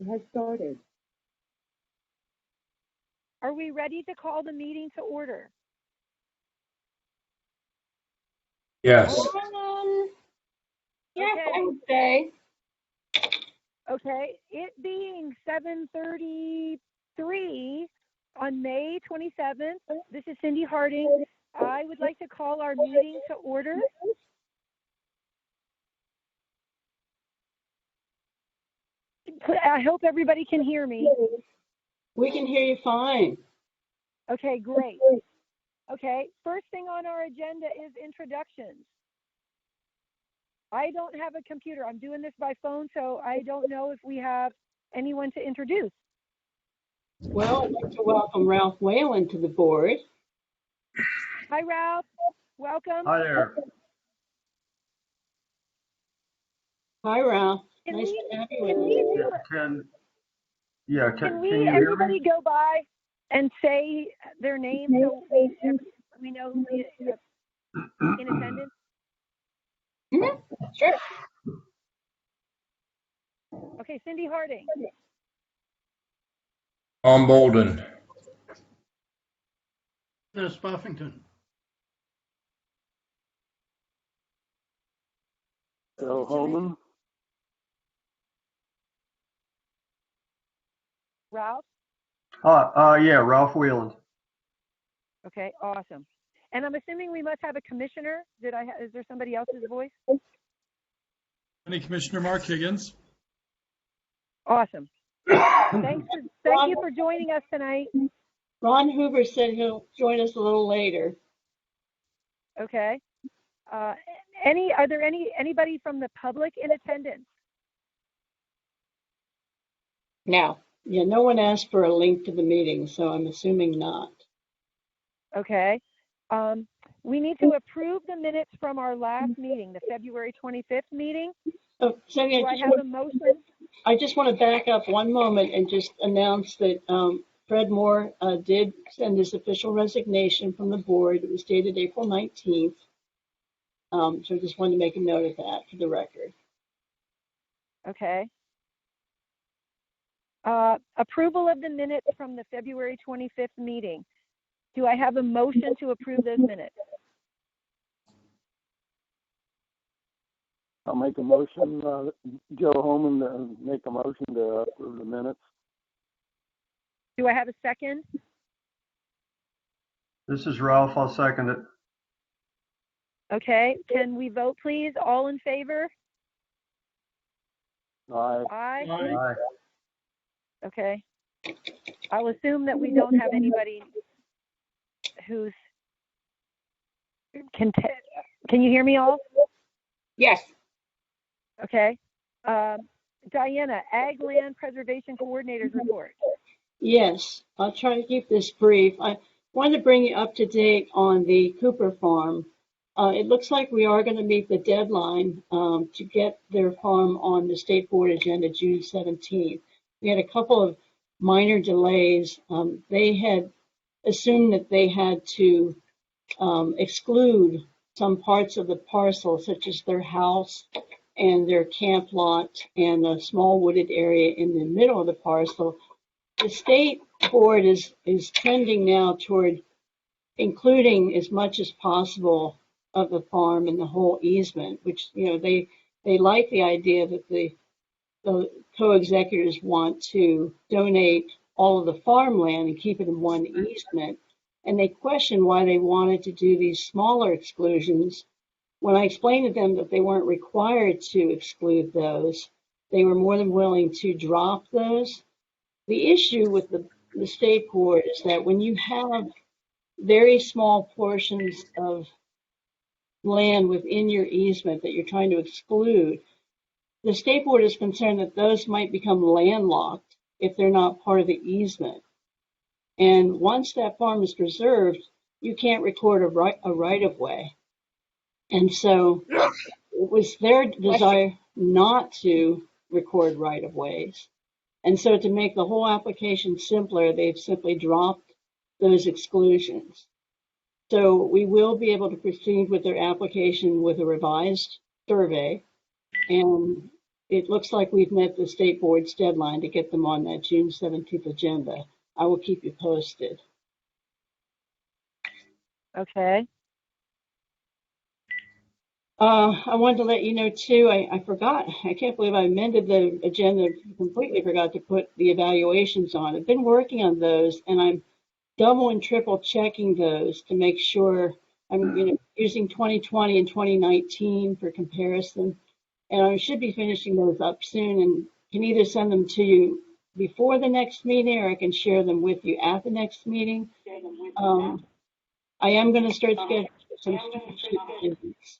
has started. Are we ready to call the meeting to order? Yes. Yes, Okay. I would say. Okay, it being 7:33 on May 27th, this is Cindy Harding. I would like to call our meeting to order. I hope everybody can hear me. We can hear you fine. Okay, great. Okay, first thing on our agenda is introductions. I don't have a computer. I'm doing this by phone, so I don't know if we have anyone to introduce. Well, I'd like to welcome Ralph Whalen to the board. Hi, Ralph. Welcome. Hi there. Hi, Ralph. Can Nice we- to have you can with we us. do Can we, you hear everybody me? go by and say their name so we know who is in attendance? Sure. Okay, Cindy Harding. Tom Bolden. Dennis Buffington. Joe Holman. Ralph? Yeah, Ralph Wheeland. Okay, awesome. And I'm assuming we must have a commissioner. Is there somebody else's voice? County Commissioner Mark Higgins. Awesome. Thank you for joining us tonight. Ron Hoover said he'll join us a little later. Okay. Are there anybody from the public in attendance? Now, yeah, no one asked for a link to the meeting, so I'm assuming not. Okay. We need to approve the minutes from our last meeting, the February 25th meeting. Oh, Sonia, Do I have a motion? I just want to back up one moment and just announce that Fred Moore did send his official resignation from the board. It was dated April 19th. So I just wanted to make a note of that for the record. Okay. Approval of the minutes from the February 25th meeting. Do I have a motion to approve those minutes? I'll make a motion, Joe Holman, to make a motion to approve the minutes. Do I have a second? This is Ralph. I'll second it. Okay. Can we vote, please? All in favor? Aye. Aye. Aye. Okay. I'll assume that we don't have anybody who's can you hear me all? Yes. Okay. Diana, Ag Land Preservation Coordinator's report. Yes, I'll try to keep this brief. I wanted to bring you up to date on the Cooper Farm. It looks like we are going to meet the deadline to get their farm on the state board agenda June 17th. We had a couple of minor delays. They had assumed that they had to exclude some parts of the parcel, such as their house and their camp lot and a small wooded area in the middle of the parcel. The state board is trending now toward including as much as possible of the farm in the whole easement, which, you know, they like the idea that the co-executors want to donate all of the farmland and keep it in one easement. And they question why they wanted to do these smaller exclusions. When I explained to them that they weren't required to exclude those, they were more than willing to drop those. The issue with the state board is that when you have very small portions of land within your easement that you're trying to exclude, the state board is concerned that those might become landlocked if they're not part of the easement. And once that farm is preserved, you can't record a right of way. And so it was their desire not to record right of ways. And so to make the whole application simpler, they've simply dropped those exclusions. So we will be able to proceed with their application with a revised survey. And it looks like we've met the state board's deadline to get them on that June 17th agenda. I will keep you posted. Okay. I wanted to let you know too, I forgot, I can't believe I amended the agenda, completely forgot to put the evaluations on. I've been working on those and I'm double and triple checking those to make sure I'm, using 2020 and 2019 for comparison. And I should be finishing those up soon and can either send them to you before the next meeting or I can share them with you at the next meeting. I am going to start scheduling some visits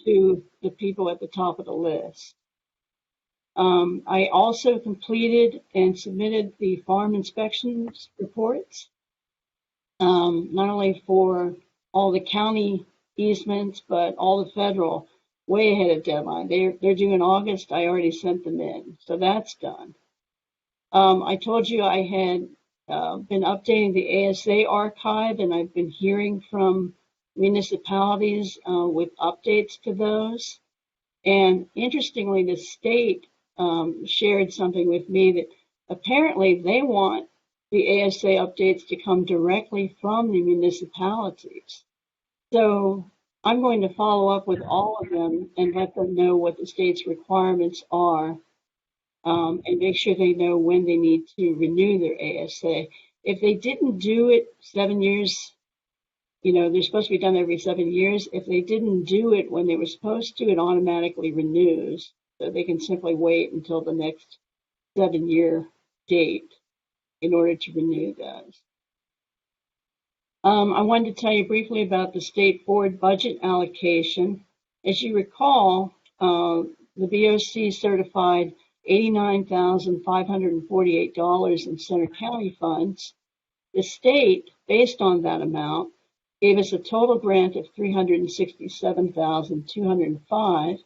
to the people at the top of the list. I also completed and submitted the farm inspections reports, not only for all the county easements, but all the federal, way ahead of deadline. They're due in August. I already sent them in, so that's done. I told you I had been updating the ASA archive, and I've been hearing from municipalities with updates to those. And interestingly, the state shared something with me that apparently they want the ASA updates to come directly from the municipalities. So I'm going to follow up with all of them and let them know what the state's requirements are, and make sure they know when they need to renew their ASA. If they didn't do it 7 years, they're supposed to be done every 7 years. If they didn't do it when they were supposed to, it automatically renews. So they can simply wait until the next 7-year date in order to renew those. I wanted to tell you briefly about the state board budget allocation. As you recall, the BOC certified $89,548 in Center County funds. The state, based on that amount, gave us a total grant of $367,205.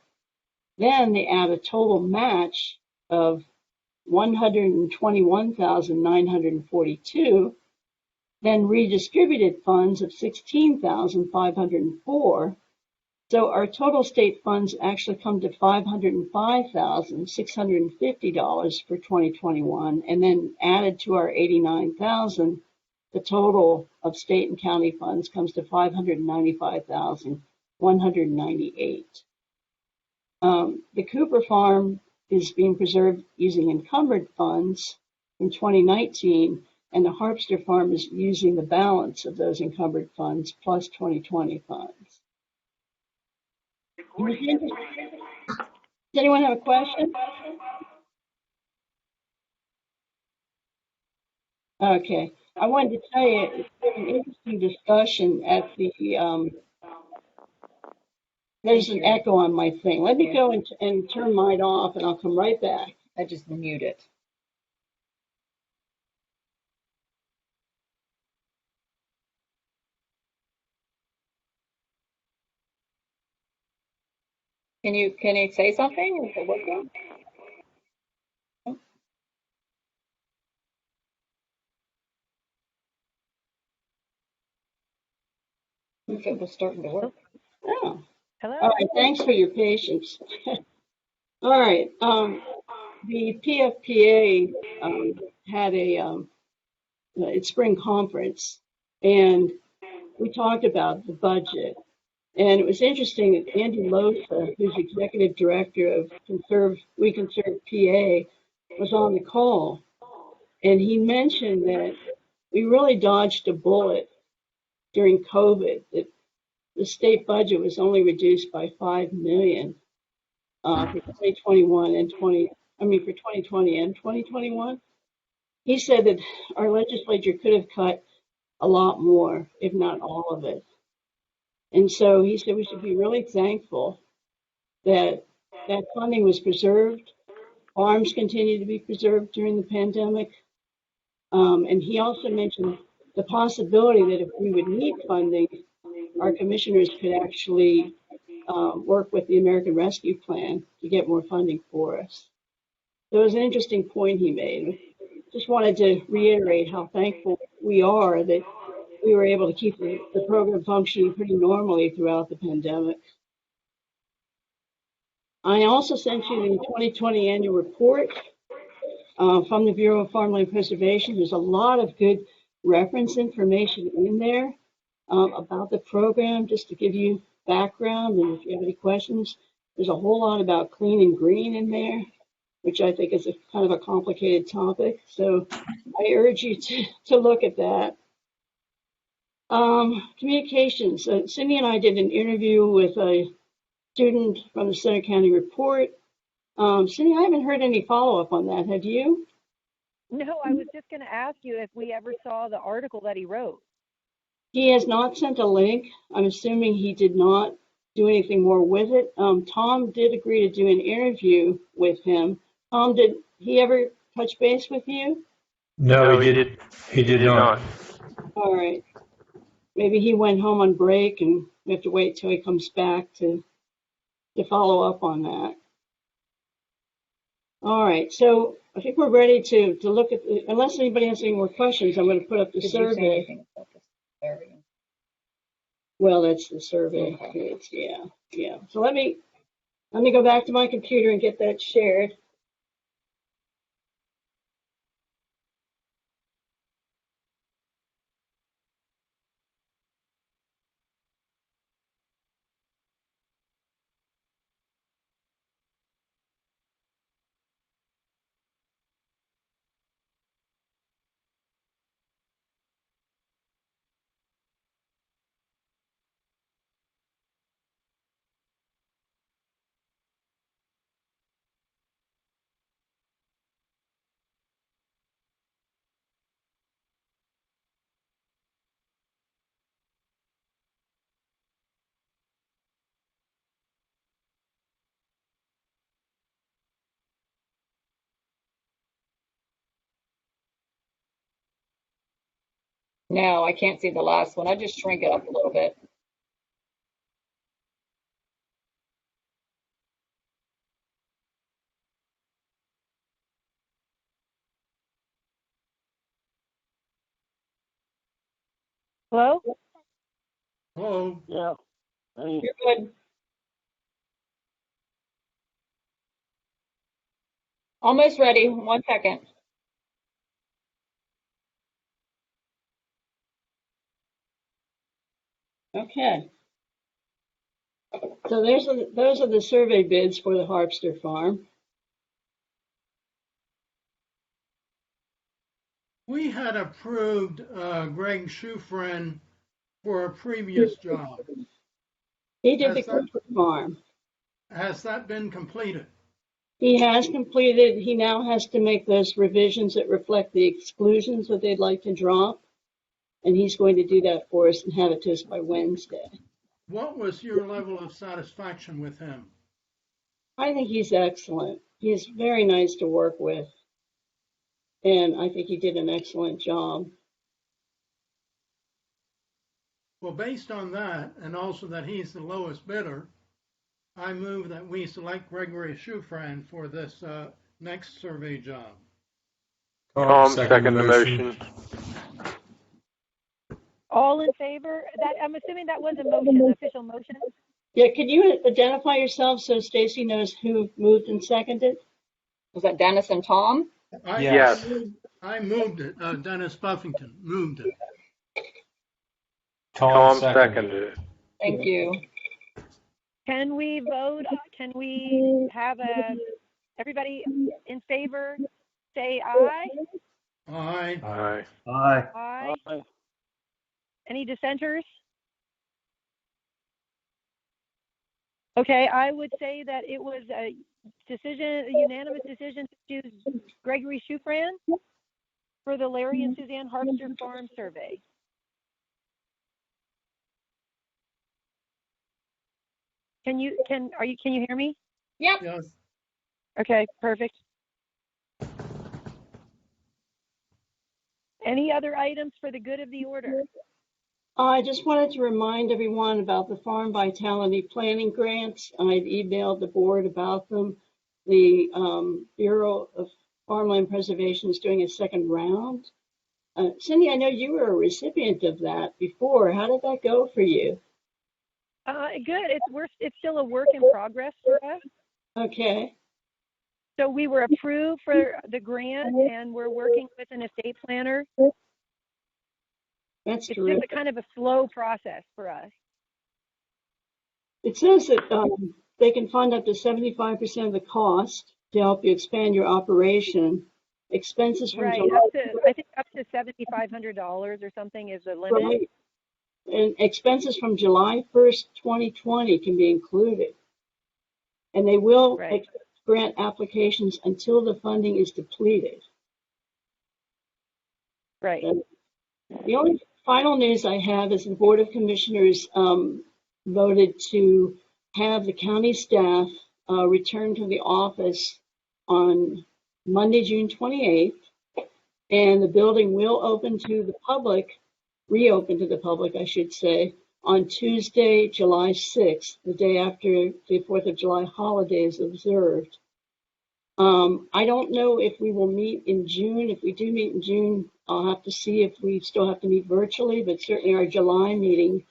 Then they add a total match of $121,942. Then redistributed funds of $16,504. So our total state funds actually come to $505,650 for 2021, and then added to our $89,000, the total of state and county funds comes to $595,198. The Cooper Farm is being preserved using encumbered funds in 2019, and the Harpster Farm is using the balance of those encumbered funds plus 2020 funds. Does anyone have a question? Okay. I wanted to tell you, it's been an interesting discussion at the, there's an echo on my thing. Let me go and turn mine off and I'll come right back. I just mute it. Can you say something? Is it working? It was starting to work. Oh. Hello? All right. Thanks for your patience. All right. The PFPA had its spring conference, and we talked about the budget. And it was interesting that Andy Losa, who's executive director of We Conserve PA, was on the call. And he mentioned that we really dodged a bullet during COVID, that the state budget was only reduced by $5 million for 2021 and for 2020 and 2021. He said that our legislature could have cut a lot more, if not all of it. And so he said we should be really thankful that that funding was preserved. Farms continue to be preserved during the pandemic. And he also mentioned the possibility that if we would need funding, our commissioners could actually work with the American Rescue Plan to get more funding for us. So it was an interesting point he made. Just wanted to reiterate how thankful we are that we were able to keep the program functioning pretty normally throughout the pandemic. I also sent you the 2020 annual report from the Bureau of Farmland Preservation. There's a lot of good reference information in there about the program, just to give you background. And if you have any questions, there's a whole lot about clean and green in there, which I think is a kind of a complicated topic. So I urge you to look at that. Communications. Cindy and I did an interview with a student from the Center County Report. Cindy, I haven't heard any follow-up on that. Have you? No, I was just going to ask you if we ever saw the article that he wrote. He has not sent a link. I'm assuming he did not do anything more with it. Tom did agree to do an interview with him. Tom, did he ever touch base with you? No, he did not. All right. Maybe he went home on break and we have to wait till he comes back to follow up on that. All right. So I think we're ready to look at, unless anybody has any more questions, I'm going to put up the Did you say survey. anything about this survey? Well, that's the survey. It's, yeah. So let me go back to my computer and get that shared. No, I can't see the last one. I just shrink it up a little bit. Hello? Hello. Yeah. Any, You're good. Almost ready. 1 second. Okay. So those are the survey bids for the Harpster Farm. We had approved Greg Schufren for a previous job. He did the Has that- Cooper Farm. Has that been completed? He has completed, he now has to make those revisions that reflect the exclusions that they'd like to drop. And he's going to do that for us and have it to us by Wednesday. What was your level of satisfaction with him? I think he's excellent. He's very nice to work with. And I think he did an excellent job. Well, based on that, and also that he's the lowest bidder, I move that we select Gregory Schufran for this next survey job. Tom, second the motion. All in favor? That, I'm assuming that was a motion, an official motion? Yeah, can you identify yourself so Stacy knows who moved and seconded? Was that Dennis and Tom? Yes. I moved it. Dennis Buffington moved it. Tom seconded it. Thank you. Can we vote? Can we have everybody in favor say aye? Aye. Aye. Aye. Aye. Any dissenters? Okay, I would say that it was a unanimous decision to choose Gregory Schufran for the Larry and Suzanne Harpster Farm Survey. Can you hear me? Yep. Yes. Okay, perfect. Any other items for the good of the order? I just wanted to remind everyone about the Farm Vitality Planning Grants. I'd emailed the board about them. The Bureau of Farmland Preservation is doing a second round. Cindy, I know you were a recipient of that before. How did that go for you? Good. It's still a work in progress for us. Okay, So we were approved for the grant and we're working with an estate planner. that's It's just terrific. a kind of a slow process for us. It says that they can fund up to 75% of the cost to help you expand your operation. Expenses from Right, July, I think up to $7,500 or something is the limit. right, and expenses from July 1st, 2020 can be included. And they will Right. accept grant applications until the funding is depleted. Right. The only final news I have is the Board of Commissioners voted to have the county staff return to the office on Monday, June 28th, and the building will open to the public, reopen to the public, I should say, on Tuesday, July 6th, the day after the 4th of July holiday is observed. I don't know if we will meet in June. If we do meet in June, I'll have to see if we still have to meet virtually, but certainly our July meeting,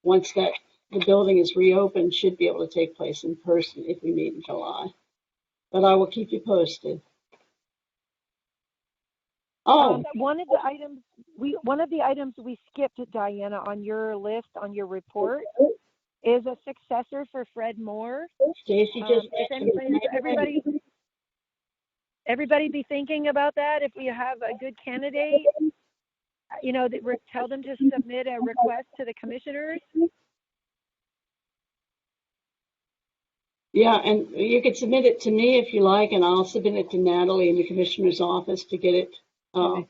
once that the building is reopened, should be able to take place in person if we meet in July. But I will keep you posted. Oh, One of the items we skipped, Diana, on your list, on your report, is a successor for Fred Moore. Stacy just If everybody be thinking about that. If we have a good candidate, tell them to submit a request to the commissioners. Yeah, and you could submit it to me if you like, and I'll submit it to Natalie in the commissioner's office to get it on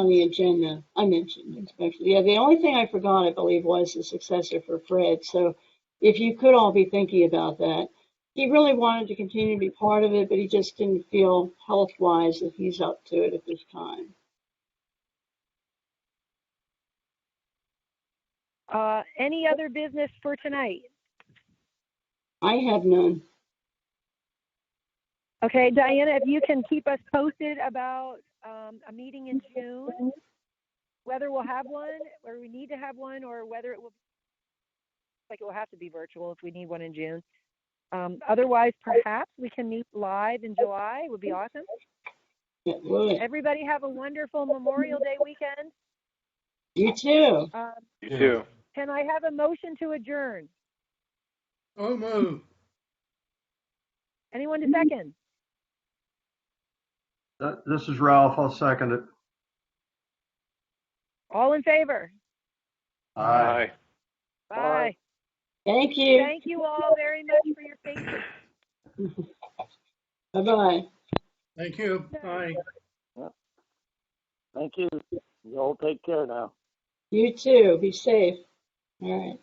the agenda. I mentioned, especially. Yeah, the only thing I forgot, I believe, was the successor for Fred. So if you could all be thinking about that. He really wanted to continue to be part of it, but he just didn't feel health-wise that he's up to it at this time. Any other business for tonight? I have none. Okay, Diana, if you can keep us posted about a meeting in June, whether we'll have one, or we need to have one, or whether it will have to be virtual if we need one in June. Otherwise, perhaps we can meet live in July. It would be awesome. It would. Everybody have a wonderful Memorial Day weekend. You too. You too. Can I have a motion to adjourn? Oh, move. Anyone to second? This is Ralph. I'll second it. All in favor? Aye. Bye. Thank you. Thank you all very much for your patience. Bye-bye. Thank you. Bye. Thank you. You all take care now. You too. Be safe. All right.